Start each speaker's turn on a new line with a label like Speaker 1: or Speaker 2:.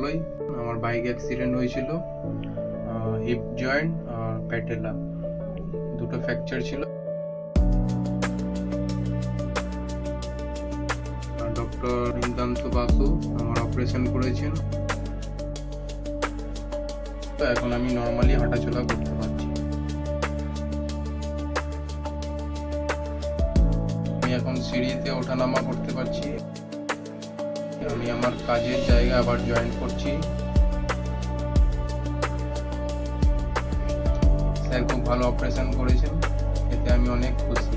Speaker 1: ভালোই। আমার bike accident হয়েছিল, হিপ জয়েন্ট আর প্যাটেলা দুটো ফ্র্যাকচার ছিল। ডক্টর ইন্দান্তু বাসু আমার অপারেশন করেছেন, তো এখন আমি নর্মালি হাঁটাচলা করতে পারছি। আমি এখন সিঁড়িতে ওঠানামা করতে পারছি। আমি আমার কাজের জায়গা আবার জয়েন করছি। স্যার খুব ভালো অপারেশন করেছেন, এতে আমি অনেক খুশি।